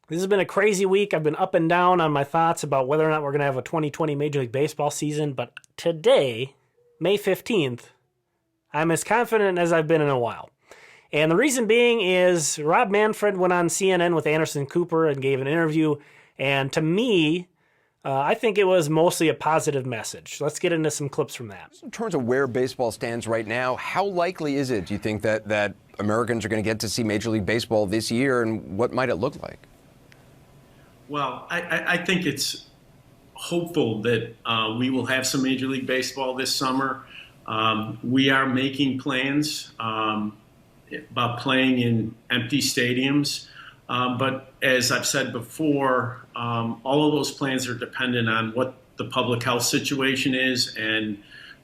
This has been a crazy week. I've been up and down on my thoughts about whether or not we're going to have a 2020 Major League Baseball season, but today, May 15th, I'm as confident as I've been in a while. And the reason being is Rob Manfred went on CNN with Anderson Cooper and gave an interview, and to me, I think it was mostly a positive message. Let's get into some clips from that. In terms of where baseball stands right now, how likely is it, do you think, that Americans are going to get to see Major League Baseball this year, and what might it look like? Well, I think it's hopeful that we will have some Major League Baseball this summer. We are making plans about playing in empty stadiums. But as I've said before, all of those plans are dependent on what the public health situation is and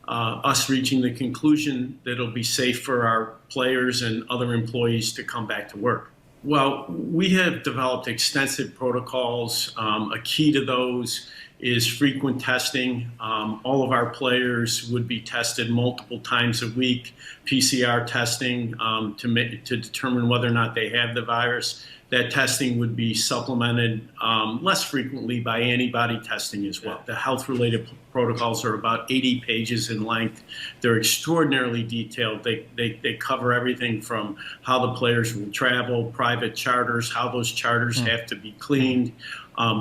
us reaching the conclusion that it'll be safe for our players and other employees to come back to work. Well, we have developed extensive protocols. A key to those is frequent testing. All of our players would be tested multiple times a week, PCR testing to determine whether or not they have the virus. That testing would be supplemented less frequently by antibody testing as well. The health-related protocols are about 80 pages in length. They're extraordinarily detailed. They cover everything from how the players will travel, private charters, how those charters have to be cleaned,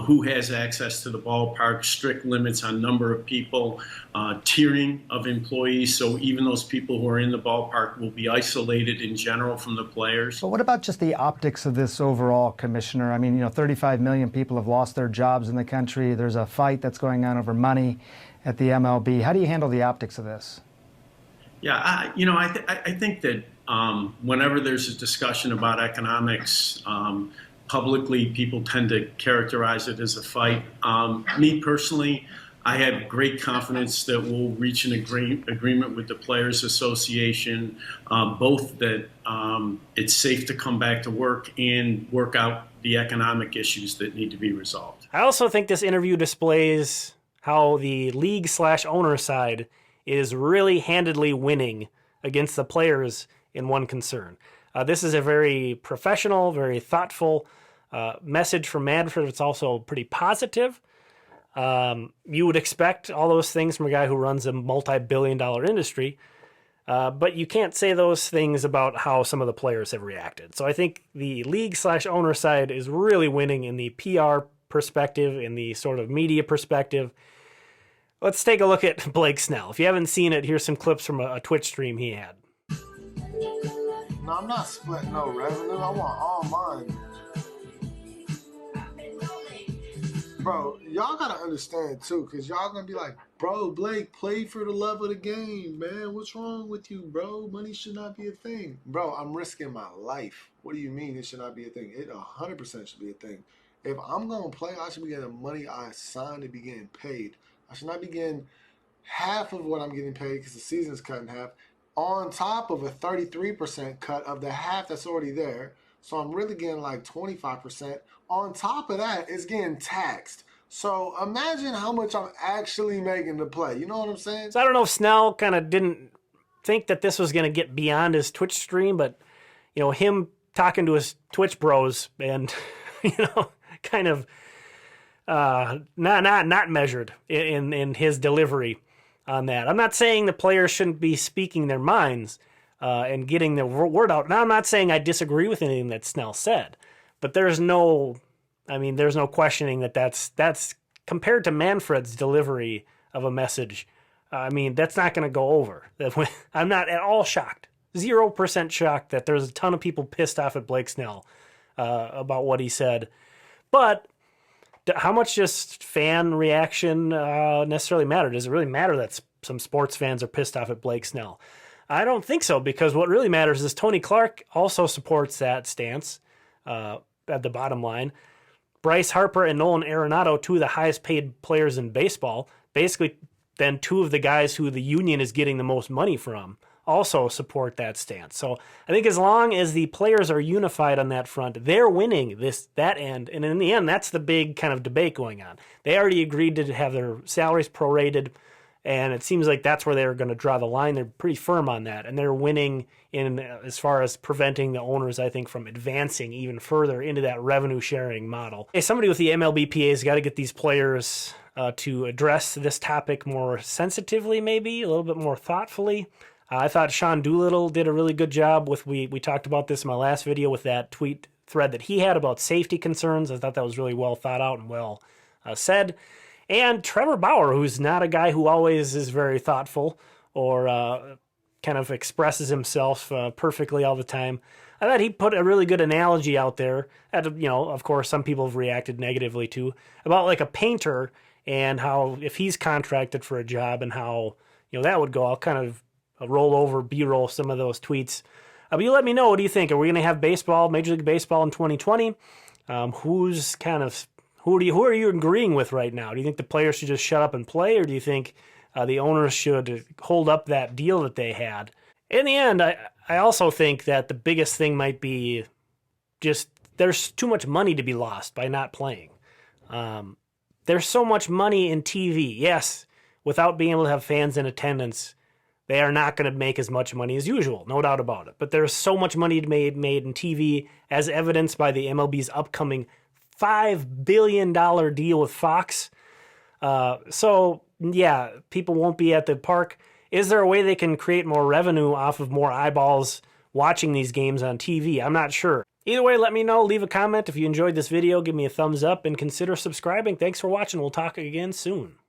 who has access to the ballpark, strict limits on number of people, tiering of employees. So even those people who are in the ballpark will be isolated in general from the players. But what about just the optics of this overall, Commissioner? I mean, 35 million people have lost their jobs in the country. There's a fight that's going on over money at the MLB. How do you handle the optics of this? Yeah, I think that whenever there's a discussion about economics, publicly, people tend to characterize it as a fight. Me personally, I have great confidence that we'll reach an agreement with the Players Association, both that it's safe to come back to work and work out the economic issues that need to be resolved. I also think this interview displays how the league/owner side is really handedly winning against the players in one concern. This is a very professional, very thoughtful message from Manfred. It's also pretty positive. You would expect all those things from a guy who runs a multi-billion-dollar industry, but you can't say those things about how some of the players have reacted. So I think the league/owner side is really winning in the PR perspective, in the sort of media perspective. Let's take a look at Blake Snell. If you haven't seen it, here's some clips from a Twitch stream he had. No, I'm not splitting no revenue. I want all mine. Bro, y'all gotta understand too, because y'all gonna be like, bro, Blake, play for the love of the game, man. What's wrong with you, bro? Money should not be a thing. Bro, I'm risking my life. What do you mean it should not be a thing? It 100% should be a thing. If I'm gonna play, I should be getting the money I signed to be getting paid. I should not be getting half of what I'm getting paid because the season's cut in half, on top of a 33% cut of the half that's already there. So I'm really getting like 25%. On top of that, it's getting taxed. So imagine how much I'm actually making to play. You know what I'm saying? So I don't know if Snell kind of didn't think that this was going to get beyond his Twitch stream, but, him talking to his Twitch bros and, kind of not measured in his delivery on that. I'm not saying the players shouldn't be speaking their minds and getting the word out. Now, I'm not saying I disagree with anything that Snell said, but there's no questioning that's compared to Manfred's delivery of a message. That's not going to go over. I'm not at all shocked. 0% shocked that there's a ton of people pissed off at Blake Snell about what he said. But how much just fan reaction necessarily matter? Does it really matter that some sports fans are pissed off at Blake Snell? I don't think so, because what really matters is Tony Clark also supports that stance at the bottom line. Bryce Harper and Nolan Arenado, two of the highest paid players in baseball, basically then two of the guys who the union is getting the most money from, also support that stance. So I think as long as the players are unified on that front, they're winning that end. And in the end, that's the big kind of debate going on. They already agreed to have their salaries prorated And it seems like that's where they're going to draw the line. They're pretty firm on that. And they're winning in as far as preventing the owners, I think, from advancing even further into that revenue sharing model. Hey, somebody with the MLBPA has got to get these players to address this topic more sensitively, maybe a little bit more thoughtfully. I thought Sean Doolittle did a really good job with, we talked about this in my last video with that tweet thread that he had about safety concerns. I thought that was really well thought out and well said. And Trevor Bauer, who's not a guy who always is very thoughtful or kind of expresses himself perfectly all the time. I thought he put a really good analogy out there that, of course, some people have reacted negatively to, about like a painter and how if he's contracted for a job and how, that would go. I'll kind of roll over, B-roll some of those tweets. But you let me know, what do you think? Are we going to have baseball, Major League Baseball in 2020? Who are you agreeing with right now? Do you think the players should just shut up and play, or do you think the owners should hold up that deal that they had? In the end, I also think that the biggest thing might be just there's too much money to be lost by not playing. There's so much money in TV. Yes, without being able to have fans in attendance, they are not going to make as much money as usual, no doubt about it. But there's so much money made in TV, as evidenced by the MLB's upcoming $5 billion deal with Fox. So, yeah, people won't be at the park. Is there a way they can create more revenue off of more eyeballs watching these games on TV? I'm not sure. Either way, let me know. Leave a comment if you enjoyed this video. Give me a thumbs up and consider subscribing. Thanks for watching. We'll talk again soon.